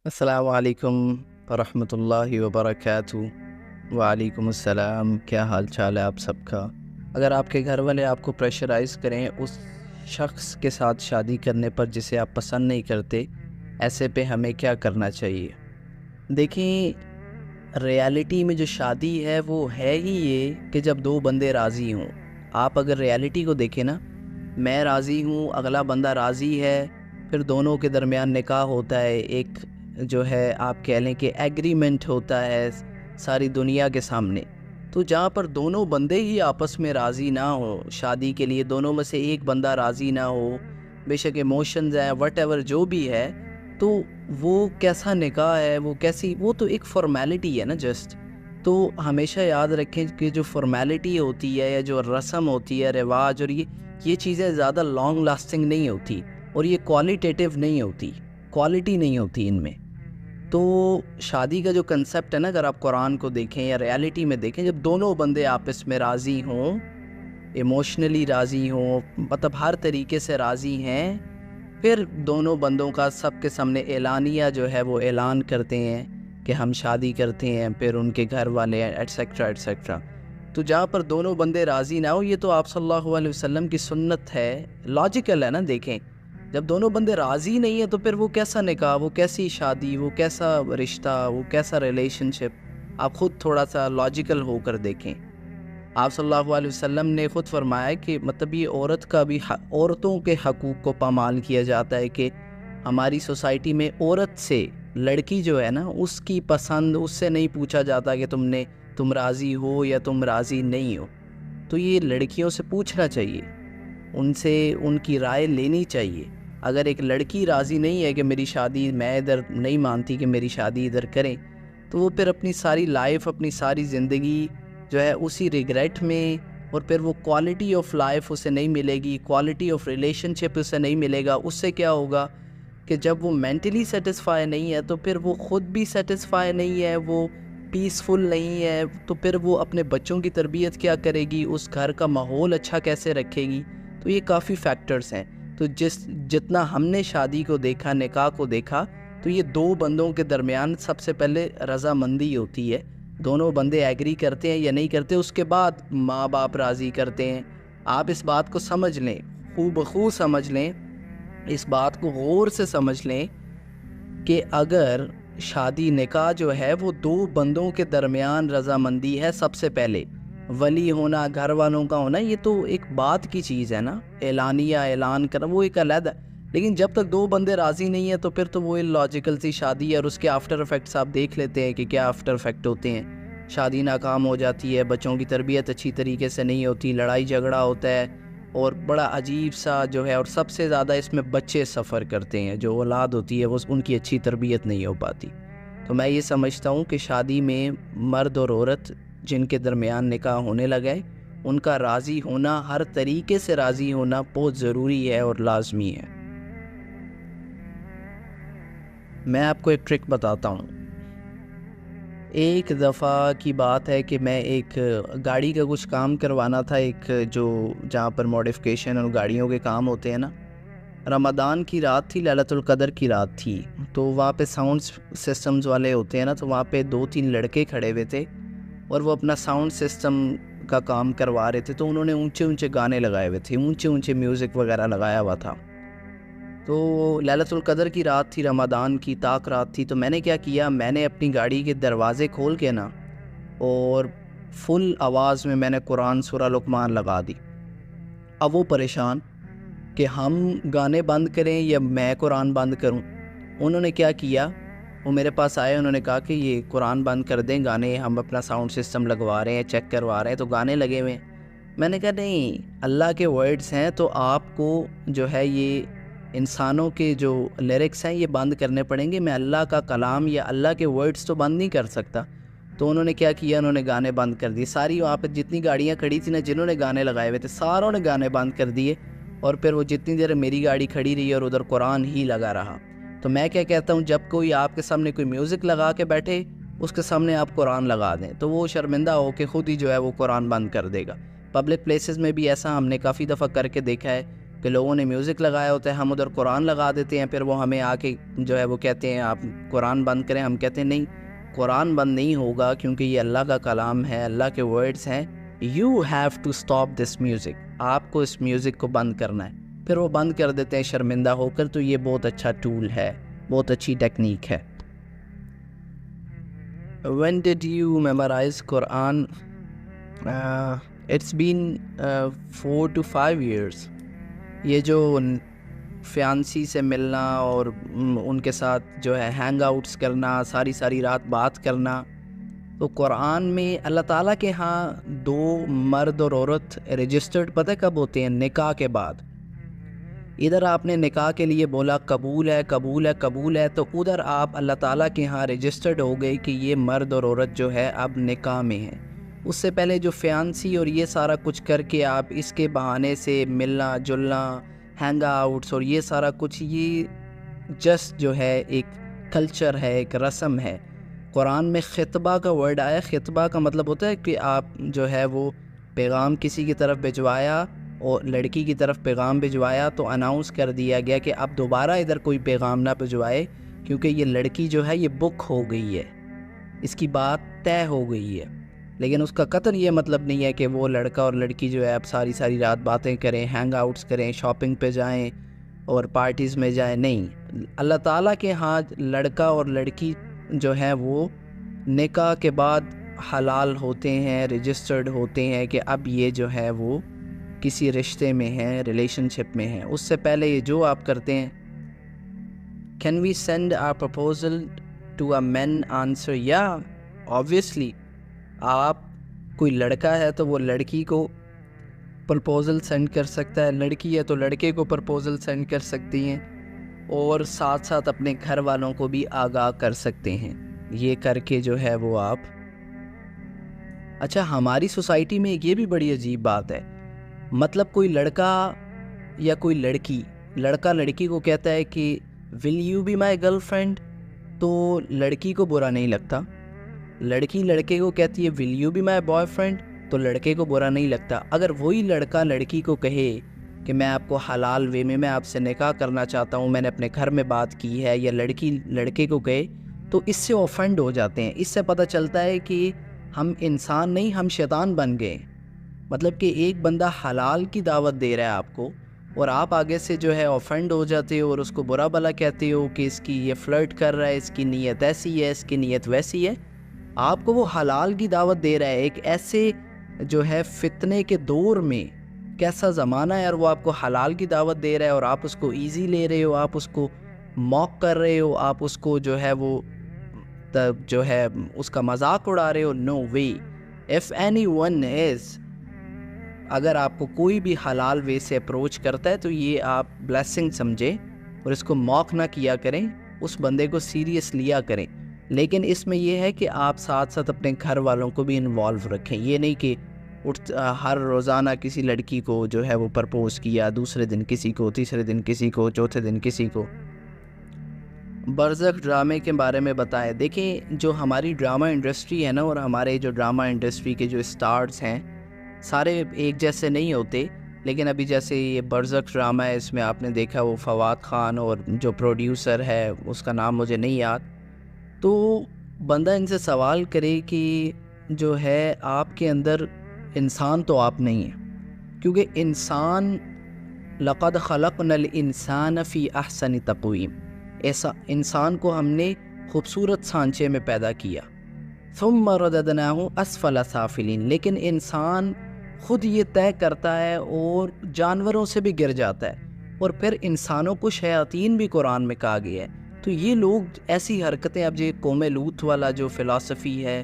السلام علیکم ورحمۃ اللہ وبرکاتہ۔ وعلیکم السلام، کیا حال چال ہے آپ سب کا؟ اگر آپ کے گھر والے آپ کو پریشرائز کریں اس شخص کے ساتھ شادی کرنے پر جسے آپ پسند نہیں کرتے، ایسے پہ ہمیں کیا کرنا چاہیے؟ دیکھیں، ریالٹی میں جو شادی ہے وہ ہے ہی یہ کہ جب دو بندے راضی ہوں۔ آپ اگر ریالٹی کو دیکھیں نا، میں راضی ہوں، اگلا بندہ راضی ہے، پھر دونوں کے درمیان نکاح ہوتا ہے، ایک جو ہے آپ کہہ لیں کہ ایگریمنٹ ہوتا ہے ساری دنیا کے سامنے۔ تو جہاں پر دونوں بندے ہی آپس میں راضی نہ ہو، شادی کے لیے دونوں میں سے ایک بندہ راضی نہ ہو، بے شک ایموشنز ہیں وٹ ایور جو بھی ہے، تو وہ کیسا نکاح ہے، وہ تو ایک فارمیلٹی ہے نا جسٹ۔ تو ہمیشہ یاد رکھیں کہ جو فارمیلٹی ہوتی ہے یا جو رسم ہوتی ہے، رواج، اور یہ چیزیں زیادہ لانگ لاسٹنگ نہیں ہوتی، اور یہ کوالٹیٹیو نہیں ہوتی، کوالٹی نہیں ہوتی ان میں۔ تو شادی کا جو کنسپٹ ہے نا، اگر آپ قرآن کو دیکھیں یا ریالٹی میں دیکھیں، جب دونوں بندے آپس میں راضی ہوں، ایموشنلی راضی ہوں، مطلب ہر طریقے سے راضی ہیں، پھر دونوں بندوں کا سب کے سامنے اعلانیہ جو ہے وہ اعلان کرتے ہیں کہ ہم شادی کرتے ہیں، پھر ان کے گھر والے ایٹسیکٹرا ایٹسیکٹرا۔ تو جہاں پر دونوں بندے راضی نہ ہو، یہ تو آپ صلی اللہ علیہ وسلم کی سنت ہے، لاجیکل ہے نا۔ دیکھیں، جب دونوں بندے راضی نہیں ہیں تو پھر وہ کیسا نکاح، وہ کیسی شادی، وہ کیسا رشتہ، وہ کیسا ریلیشن شپ؟ آپ خود تھوڑا سا لاجیکل ہو کر دیکھیں۔ آپ صلی اللہ علیہ وسلم نے خود فرمایا کہ مطلب یہ عورت کا بھی عورتوں کے حقوق کو پامال کیا جاتا ہے، کہ ہماری سوسائٹی میں عورت سے، لڑکی جو ہے نا، اس کی پسند اس سے نہیں پوچھا جاتا کہ تم راضی ہو یا تم راضی نہیں ہو۔ تو یہ لڑکیوں سے پوچھنا چاہیے، ان سے ان کی رائے لینی چاہیے۔ اگر ایک لڑکی راضی نہیں ہے کہ میری شادی، میں ادھر نہیں مانتی کہ میری شادی ادھر کریں، تو وہ پھر اپنی ساری لائف، اپنی ساری زندگی جو ہے اسی ریگریٹ میں، اور پھر وہ کوالٹی آف لائف اسے نہیں ملے گی، کوالٹی آف ریلیشن شپ اسے نہیں ملے گا۔ اس سے کیا ہوگا کہ جب وہ مینٹلی سیٹسفائی نہیں ہے تو پھر وہ خود بھی سیٹسفائی نہیں ہے، وہ پیسفل نہیں ہے، تو پھر وہ اپنے بچوں کی تربیت کیا کرے گی، اس گھر کا ماحول اچھا کیسے رکھے گی؟ تو یہ کافی فیکٹرز ہیں۔ تو جتنا ہم نے شادی کو دیکھا، نکاح کو دیکھا، تو یہ دو بندوں کے درمیان سب سے پہلے رضامندی ہوتی ہے، دونوں بندے ایگری کرتے ہیں یا نہیں کرتے، اس کے بعد ماں باپ راضی کرتے ہیں۔ آپ اس بات کو سمجھ لیں، خوب بخوب سمجھ لیں، اس بات کو غور سے سمجھ لیں کہ اگر شادی نکاح جو ہے وہ دو بندوں کے درمیان رضامندی ہے، سب سے پہلے ولی ہونا، گھر والوں کا ہونا، یہ تو ایک بات کی چیز ہے نا، اعلانیہ اعلان کرنا وہ ایک علیحدہ۔ لیکن جب تک دو بندے راضی نہیں ہیں تو پھر تو وہ لاجیکل سی شادی ہے، اور اس کے آفٹر افیکٹس آپ دیکھ لیتے ہیں کہ کیا آفٹر افیکٹ ہوتے ہیں۔ شادی ناکام ہو جاتی ہے، بچوں کی تربیت اچھی طریقے سے نہیں ہوتی، لڑائی جھگڑا ہوتا ہے، اور بڑا عجیب سا جو ہے، اور سب سے زیادہ اس میں بچے سفر کرتے ہیں، جو اولاد ہوتی ہے وہ ان کی اچھی تربیت نہیں ہو پاتی۔ تو میں یہ سمجھتا ہوں کہ شادی میں مرد اور عورت جن کے درمیان نکاح ہونے لگا ہے، ان کا راضی ہونا، ہر طریقے سے راضی ہونا بہت ضروری ہے اور لازمی ہے۔ میں آپ کو ایک ٹرک بتاتا ہوں۔ ایک دفعہ کی بات ہے کہ میں ایک گاڑی کا کچھ کام کروانا تھا، ایک جہاں پر موڈیفکیشن اور گاڑیوں کے کام ہوتے ہیں نا۔ رمضان کی رات تھی، لیلۃ القدر کی رات تھی، تو وہاں پہ ساؤنڈ سسٹمز والے ہوتے ہیں نا، تو وہاں پہ 2-3 لڑکے کھڑے ہوئے تھے اور وہ اپنا ساؤنڈ سسٹم کا کام کروا رہے تھے۔ تو انہوں نے اونچے اونچے گانے لگائے ہوئے تھے، اونچے اونچے میوزک وغیرہ لگایا ہوا تھا۔ تو لیلۃ القدر کی رات تھی، رمضان کی طاق رات تھی۔ تو میں نے کیا کیا، میں نے اپنی گاڑی کے دروازے کھول کے نا، اور فل آواز میں نے قرآن سورہ لقمان لگا دی۔ اب وہ پریشان کہ ہم گانے بند کریں یا میں قرآن بند کروں۔ انہوں نے کیا کیا، وہ میرے پاس آئے، انہوں نے کہا کہ یہ قرآن بند کر دیں، گانے ہم اپنا ساؤنڈ سسٹم لگوا رہے ہیں، چیک کروا رہے ہیں، تو گانے لگے ہوئے ہیں۔ میں نے کہا نہیں، اللہ کے ورڈز ہیں، تو آپ کو جو ہے یہ انسانوں کے جو لیرکس ہیں یہ بند کرنے پڑیں گے، میں اللہ کا کلام یا اللہ کے ورڈز تو بند نہیں کر سکتا۔ تو انہوں نے کیا کیا، انہوں نے گانے بند کر دیے، ساری وہاں پہ جتنی گاڑیاں کھڑی تھیں نا، جنہوں نے گانے لگائے ہوئے تھے، ساروں نے گانے بند کر دیے، اور پھر وہ جتنی دیر میری گاڑی کھڑی رہی اور ادھر قرآن ہی لگا رہا۔ تو میں کیا کہتا ہوں، جب کوئی آپ کے سامنے کوئی میوزک لگا کے بیٹھے، اس کے سامنے آپ قرآن لگا دیں، تو وہ شرمندہ ہو کے خود ہی جو ہے وہ قرآن بند کر دے گا۔ پبلک پلیسز میں بھی ایسا ہم نے کافی دفعہ کر کے دیکھا ہے کہ لوگوں نے میوزک لگایا ہوتا ہے, ہم ادھر قرآن لگا دیتے ہیں, پھر وہ ہمیں آ کے جو ہے وہ کہتے ہیں آپ قرآن بند کریں. ہم کہتے ہیں نہیں, قرآن بند نہیں ہوگا کیونکہ یہ اللہ کا کلام ہے, اللہ کے ورڈز ہیں. You have to stop this music, آپ کو اس میوزک کو بند کرنا ہے. پھر وہ بند کر دیتے ہیں شرمندہ ہو کر. تو یہ بہت اچھا ٹول ہے, بہت اچھی ٹیکنیک ہے. When did you memorize Quran? It's been 4 to 5 years. یہ جو فیانسی سے ملنا اور ان کے ساتھ جو ہے ہینگ آؤٹس کرنا, ساری رات بات کرنا, تو قرآن میں اللہ تعالیٰ کے ہاں 2 مرد اور عورت رجسٹرڈ پتہ کب ہوتے ہیں؟ نکاح کے بعد. ادھر آپ نے نکاح کے لیے بولا قبول ہے قبول ہے قبول ہے, تو ادھر آپ اللہ تعالیٰ کے ہاں رجسٹرڈ ہو گئے کہ یہ مرد اور عورت جو ہے اب نکاح میں ہیں. اس سے پہلے جو فیانسی اور یہ سارا کچھ کر کے آپ اس کے بہانے سے ملنا جلنا, ہینگ آؤٹس اور یہ سارا کچھ, یہ جسٹ جو ہے ایک کلچر ہے, ایک رسم ہے. قرآن میں خطبہ کا ورڈ آیا. خطبہ کا مطلب ہوتا ہے کہ آپ جو ہے وہ پیغام کسی کی طرف بھجوایا اور لڑکی کی طرف پیغام بھجوایا, تو اناؤنس کر دیا گیا کہ اب دوبارہ ادھر کوئی پیغام نہ بھجوائے کیونکہ یہ لڑکی جو ہے یہ بک ہو گئی ہے, اس کی بات طے ہو گئی ہے. لیکن اس کا قطر یہ مطلب نہیں ہے کہ وہ لڑکا اور لڑکی جو ہے اب ساری رات باتیں کریں, ہینگ آؤٹس کریں, شاپنگ پہ جائیں اور پارٹیز میں جائیں. نہیں, اللہ تعالیٰ کے ہاں لڑکا اور لڑکی جو ہے وہ نکاح کے بعد حلال ہوتے ہیں, رجسٹرڈ ہوتے ہیں کہ اب یہ جو ہے وہ کسی رشتے میں ہیں, ریلیشن شپ میں ہیں. اس سے پہلے یہ جو آپ کرتے ہیں, can we send our proposal to a men answer? Yeah, obviously. آپ کوئی لڑکا ہے تو وہ لڑکی کو پرپوزل سینڈ کر سکتا ہے, لڑکی ہے تو لڑکے کو پرپوزل سینڈ کر سکتی ہیں, اور ساتھ ساتھ اپنے گھر والوں کو بھی آگاہ کر سکتے ہیں. یہ کر کے جو ہے وہ آپ. اچھا, ہماری سوسائٹی میں یہ بھی بڑی عجیب بات ہے. مطلب کوئی لڑکا یا کوئی لڑکی, لڑکا لڑکی کو کہتا ہے کہ will you be my girlfriend, تو لڑکی کو برا نہیں لگتا. لڑکی لڑکے کو کہتی ہے will you be my boyfriend, تو لڑکے کو برا نہیں لگتا. اگر وہی لڑکا لڑکی کو کہے کہ میں آپ کو حلال وے میں آپ سے نکاح کرنا چاہتا ہوں, میں نے اپنے گھر میں بات کی ہے, یا لڑکی لڑکے کو کہے, تو اس سے آفینڈ ہو جاتے ہیں. اس سے پتہ چلتا ہے کہ ہم انسان نہیں, ہم شیطان بن گئے. مطلب کہ ایک بندہ حلال کی دعوت دے رہا ہے آپ کو, اور آپ آگے سے جو ہے آفینڈ ہو جاتے ہو اور اس کو برا بھلا کہتے ہو کہ اس کی یہ فلرٹ کر رہا ہے, اس کی نیت ایسی ہے, اس کی نیت ویسی ہے. آپ کو وہ حلال کی دعوت دے رہا ہے ایک ایسے جو ہے فتنے کے دور میں. کیسا زمانہ ہے, اور وہ آپ کو حلال کی دعوت دے رہا ہے اور آپ اس کو ایزی لے رہے ہو, آپ اس کو موک کر رہے ہو, آپ اس کو جو ہے وہ جو ہے اس کا مذاق اڑا رہے ہو. نو وے. اف اینی ون از, اگر آپ کو کوئی بھی حلال وے سے اپروچ کرتا ہے تو یہ آپ بلیسنگ سمجھیں اور اس کو موک نہ کیا کریں, اس بندے کو سیریس لیا کریں. لیکن اس میں یہ ہے کہ آپ ساتھ ساتھ اپنے گھر والوں کو بھی انوالو رکھیں. یہ نہیں کہ ہر روزانہ کسی لڑکی کو جو ہے وہ پرپوز کیا, دوسرے دن کسی کو, تیسرے دن کسی کو, چوتھے دن کسی کو. برزخ ڈرامے کے بارے میں بتائیں. دیکھیں, جو ہماری ڈرامہ انڈسٹری ہے نا, اور ہمارے جو ڈرامہ انڈسٹری کے جو اسٹارز ہیں سارے ایک جیسے نہیں ہوتے. لیکن ابھی جیسے یہ برزخ ڈرامہ ہے, اس میں آپ نے دیکھا وہ فواد خان اور جو پروڈیوسر ہے اس کا نام مجھے نہیں یاد. تو بندہ ان سے سوال کرے کہ جو ہے آپ کے اندر انسان تو آپ نہیں ہیں, کیونکہ انسان لقد خلقنا الانسان فی احسن تقویم, ایسا انسان کو ہم نے خوبصورت سانچے میں پیدا کیا. ثم رددناہ اسفل سافلین, لیکن انسان خود یہ طے کرتا ہے اور جانوروں سے بھی گر جاتا ہے, اور پھر انسانوں کو شیاطین بھی قرآن میں کہا گیا ہے. تو یہ لوگ ایسی حرکتیں, اب یہ قوم لوط والا جو فلسفی ہے,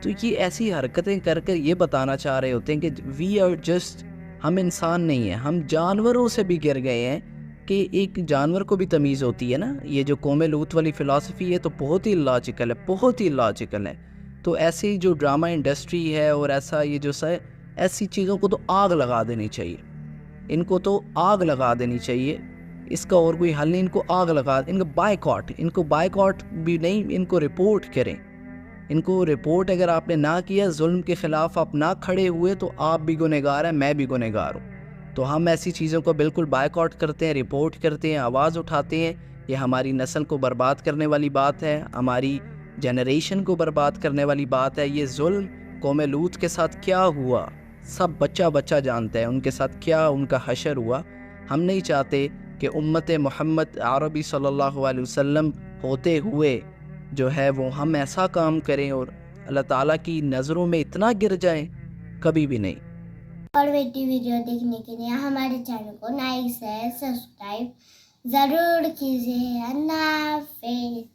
تو یہ ایسی حرکتیں کر کر یہ بتانا چاہ رہے ہوتے ہیں کہ وی آر جسٹ, ہم انسان نہیں ہیں, ہم جانوروں سے بھی گر گئے ہیں. کہ ایک جانور کو بھی تمیز ہوتی ہے نا. یہ جو قوم لوط والی فلسفی ہے تو بہت ہی لاجیکل ہے, بہت ہی لاجیکل ہے. تو ایسی جو ڈرامہ انڈسٹری ہے اور ایسا یہ جو ایسی چیزوں کو تو آگ لگا دینی چاہیے, ان کو تو آگ لگا دینی چاہیے. اس کا اور کوئی حل نہیں, ان کو آگ لگا, ان کو بائیکاٹ, ان کو بائیکاٹ بھی نہیں, ان کو رپورٹ کریں. ان کو رپورٹ اگر آپ نے نہ کیا, ظلم کے خلاف آپ نہ کھڑے ہوئے, تو آپ بھی گنہگار ہیں, میں بھی گنہگار ہوں. تو ہم ایسی چیزوں کو بالکل بائیک آؤٹ کرتے ہیں، رپورٹ کرتے ہیں، آواز اٹھاتے ہیں. یہ ہماری نسل کو برباد کرنے والی بات ہے، ہماری جنریشن کو برباد کرنے والی بات ہے. یہ ظلم قوم لوط کے ساتھ کیا ہوا سب بچہ بچہ جانتا ہے، ان کے ساتھ کیا ان کا حشر ہوا. ہم نہیں چاہتے کہ امت محمد عربی صلی اللہ علیہ وسلم ہوتے ہوئے جو ہے وہ ہم ایسا کام کریں اور اللہ تعالیٰ کی نظروں میں اتنا گر جائیں، کبھی بھی نہیں. اور ویڈیو دیکھنے کے لیے ہمارے چینل کو لائک شیئر سبسکرائب ضرور کیجیے. اللہ حافظ.